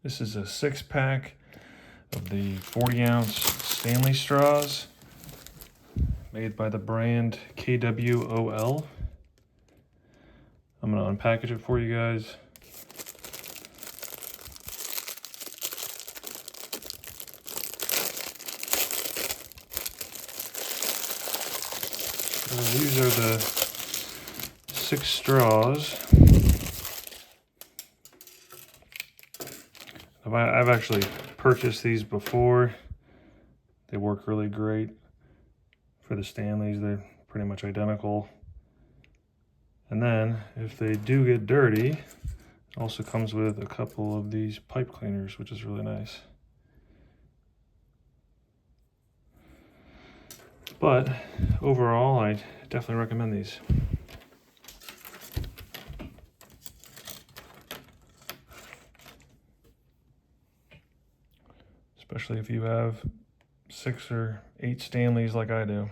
This is a 6-pack of the 40-ounce Stanley straws made by the brand KWOL. I'm going to unpackage it for you guys. So these are the 6 straws. I've actually purchased these before. They work really great for the Stanleys. They're pretty much identical. And then if they do get dirty, it also comes with a couple of these pipe cleaners, which is really nice. But overall, I definitely recommend these. Especially if you have 6 or 8 Stanleys like I do.